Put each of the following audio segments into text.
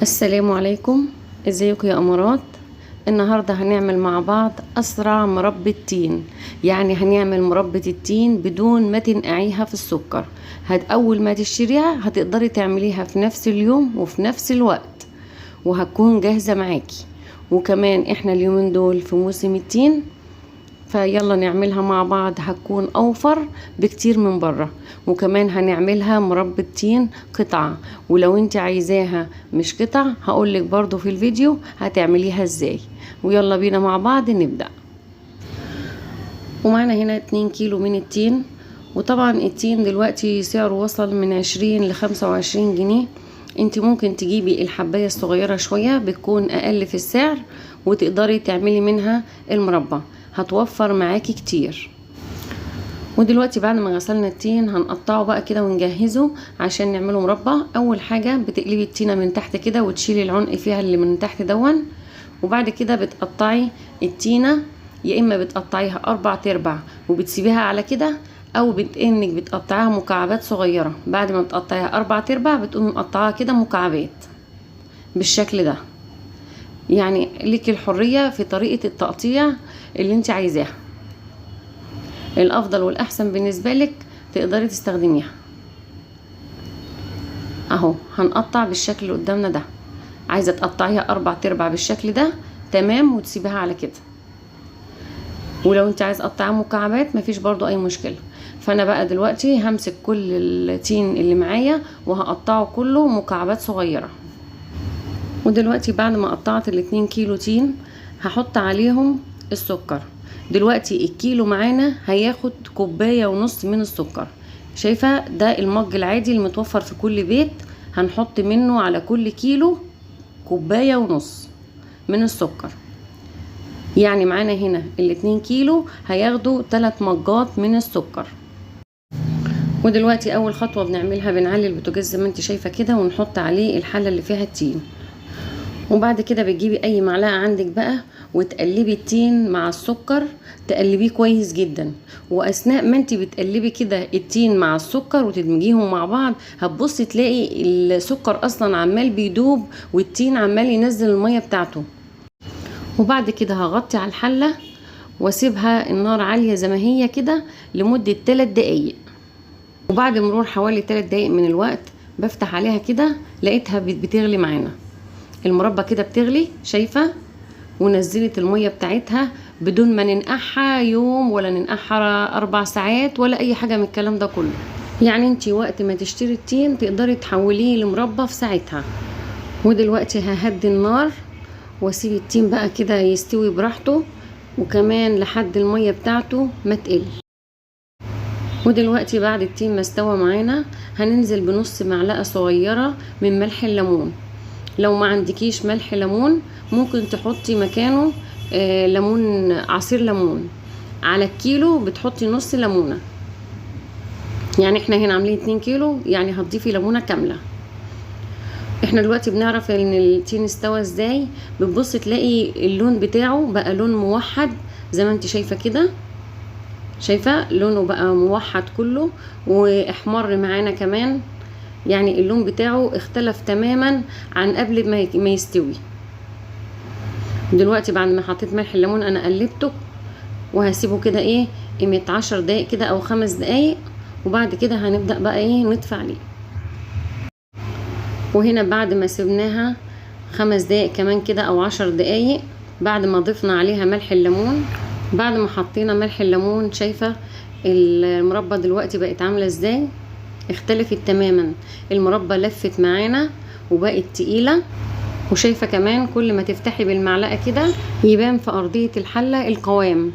السلام عليكم. ازيكم يا امارات؟ النهارده هنعمل مع بعض اسرع مربى تين. يعني هنعمل مربى التين بدون ما تنقعيها في السكر. اول ما تشتريها هتقدري تعمليها في نفس اليوم وفي نفس الوقت، وهتكون جاهزة معاكي. وكمان احنا اليومين دول في موسم التين، فيلا نعملها مع بعض، هتكون اوفر بكتير من بره. وكمان هنعملها مربى تين قطعة، ولو انت عايزاها مش قطع هقولك برضو في الفيديو هتعمليها ازاي. ويلا بينا مع بعض نبدأ. ومعنا هنا 2 كيلو من التين. وطبعا التين دلوقتي سعره وصل من 20 ل 25 جنيه. انت ممكن تجيبي الحباية الصغيرة شوية، بتكون اقل في السعر، وتقدري تعملي منها المربى، هتوفر معاكي كتير. ودلوقتي بعد ما غسلنا التين هنقطعه بقى كده ونجهزه عشان نعمله مربى. اول حاجة بتقلبي التينة من تحت كده وتشيلي العنق فيها اللي من تحت دون. وبعد كده بتقطعي التينة، يا اما بتقطعيها 4/4 وبتسيبيها على كده، او انك بتقطعيها مكعبات صغيرة. بعد ما بتقطعيها 4/4 بتقومي مقطعاها كده مكعبات بالشكل ده. يعني ليكي الحرية في طريقة التقطيع اللي انت عايزاها، الافضل والاحسن بالنسبة لك تقدري تستخدميها. اهو هنقطع بالشكل اللي قدامنا ده. عايزة تقطعيها 4/4 بالشكل ده تمام، وتسيبها على كده. ولو انت عايز تقطعها مكعبات مفيش برضو اي مشكلة. فانا بقى دلوقتي همسك كل التين اللي معايا وهقطعه كله مكعبات صغيرة. ودلوقتي بعد ما قطعت ال2 كيلو تين هحط عليهم السكر. دلوقتي الكيلو معانا هياخد 1.5 كوباية من السكر. شايفة ده المج العادي المتوفر في كل بيت، هنحط منه على كل كيلو 1.5 كوباية من السكر. يعني معانا هنا ال2 كيلو هياخدوا 3 مجات من السكر. ودلوقتي اول خطوة بنعملها بنعلي البوتاجاز زي ما انت شايفة كده، ونحط عليه الحلة اللي فيها التين. وبعد كده بتجيبي اي معلقة عندك بقى وتقلبي التين مع السكر، تقلبيه كويس جدا. واثناء ما انت بتقلبي كده التين مع السكر وتدمجيهم مع بعض، هتبصي تلاقي السكر اصلا عمال بيدوب والتين عمال ينزل المية بتاعته. وبعد كده هغطي على الحلة واسيبها النار عالية زي ما هي كده لمدة 3 دقايق. وبعد مرور حوالي 3 دقايق من الوقت بفتح عليها كده، لقيتها بتغلي معانا. المربى كده بتغلي، شايفة؟ ونزلت المية بتاعتها بدون ما ننقعها يوم ولا ننقعها 4 ساعات ولا اي حاجة من الكلام ده كله. يعني انتي وقت ما تشتري التين تقدري تحوليه لمربى في ساعتها. ودلوقتي ههدي النار واسيب التين بقى كده يستوي براحته، وكمان لحد المية بتاعته ما تقل. ودلوقتي بعد التين ما استوى معانا هننزل بنص معلقة صغيرة من ملح الليمون. لو ما عندكيش ملح ليمون ممكن تحطي مكانه ليمون، عصير ليمون. على الكيلو بتحطي نص ليمونة. يعني احنا هنا عاملين 2 كيلو، يعني هتضيفي ليمونة كاملة. احنا دلوقتي بنعرف ان التين استوى ازاي. بتبص تلاقي اللون بتاعه بقى لون موحد زي ما انت شايفة كده. شايفة لونه بقى موحد كله، واحمر معانا كمان. يعني اللون بتاعه اختلف تماما عن قبل ما يستوي. دلوقتي بعد ما حطيت ملح الليمون انا قلبته، وهسيبه كده قيمة 10 دقايق كده او 5 دقايق. وبعد كده هنبدأ بقى نطفي عليه. وهنا بعد ما سيبناها 5 دقايق كمان كده او 10 دقايق بعد ما ضفنا عليها ملح الليمون، بعد ما حطينا ملح الليمون، شايفة المربى دلوقتي بقت عاملة ازاي؟ اختلفت تماما. المربى لفت معانا وبقت تقيلة. وشايفة كمان كل ما تفتحي بالمعلقة كده يبان في ارضية الحلة القوام.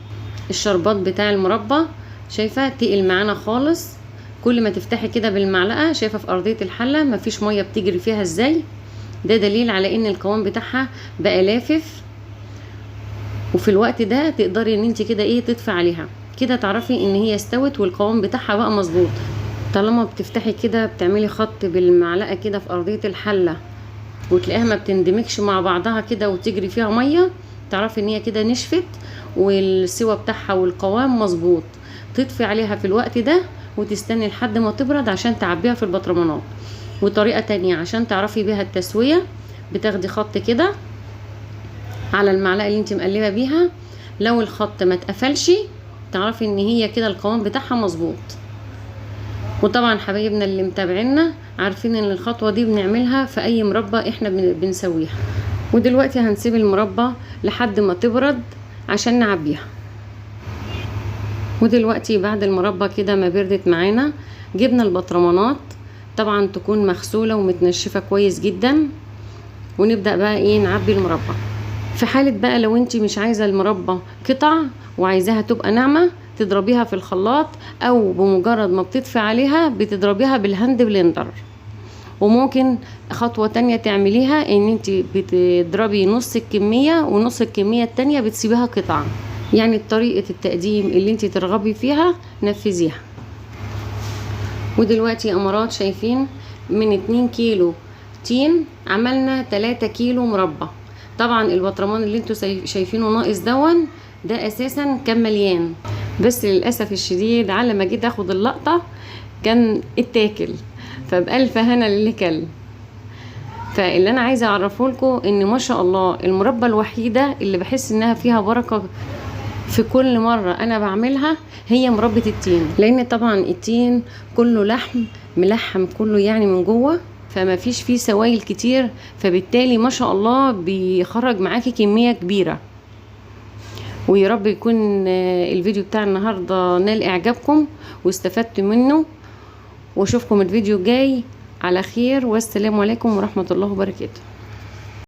الشربات بتاع المربى شايفة تقل معانا خالص. كل ما تفتحي كده بالمعلقة شايفة في ارضية الحلة مفيش مية بتجري فيها ازاي. ده دليل على ان القوام بتاعها بقى لافف. وفي الوقت ده تقدري ان انت كده تطفي عليها كده، تعرفي ان هي استوت والقوام بتاعها بقى مظبوط. طالما بتفتحي كده بتعملي خط بالمعلقة كده في ارضية الحلة وتلاقيها ما بتندمجش مع بعضها كده وتجري فيها مية، تعرفي ان هي كده نشفت والسوى بتاعها والقوام مظبوط. تطفي عليها في الوقت ده وتستني لحد ما تبرد عشان تعبيها في البطرمانات. وطريقة تانية عشان تعرفي بيها التسوية، بتاخدي خط كده على المعلقه اللي انت مقلبه بيها، لو الخط ما اتقفلش تعرفي ان هي كده القوام بتاعها مظبوط. وطبعا حبايبنا اللي متابعينا عارفين ان الخطوه دي بنعملها في اي مربى احنا بنسويها. ودلوقتي هنسيب المربى لحد ما تبرد عشان نعبيها. ودلوقتي بعد المربى كده ما بردت معانا، جبنا البطرمانات طبعا تكون مغسوله ومتنشفه كويس جدا، ونبدا بقى ايه نعبي المربى. في حاله بقى لو انت مش عايزه المربى قطع وعايزاها تبقى ناعمه، تضربيها في الخلاط، او بمجرد ما بتطفي عليها بتضربيها بالهاند بلندر. وممكن خطوة تانية تعمليها ان انت بتضربي نص الكمية ونص الكمية التانية بتسيبيها قطع. يعني طريقة التقديم اللي انت ترغبي فيها نفذيها. ودلوقتي يا امارات شايفين من 2 كيلو تين عملنا 3 كيلو مربى. طبعا البطرمان اللي انتوا شايفينه ناقص ده اساسا كان مليان، بس للاسف الشديد على ما جيت اخد اللقطة كان اتاكل، فبألف هنا للي كل. فاللي انا عايزه اعرفه لكم ان ما شاء الله المربى الوحيده اللي بحس انها فيها بركه في كل مره انا بعملها هي مربى التين، لان طبعا التين كله لحم ملحم كله يعني من جوه، فما فيش فيه سوائل كتير، فبالتالي ما شاء الله بيخرج معاكي كميه كبيره. ويا رب يكون الفيديو بتاع النهارده نال اعجابكم واستفدت منه، واشوفكم الفيديو الجاي على خير، والسلام عليكم ورحمة الله وبركاته.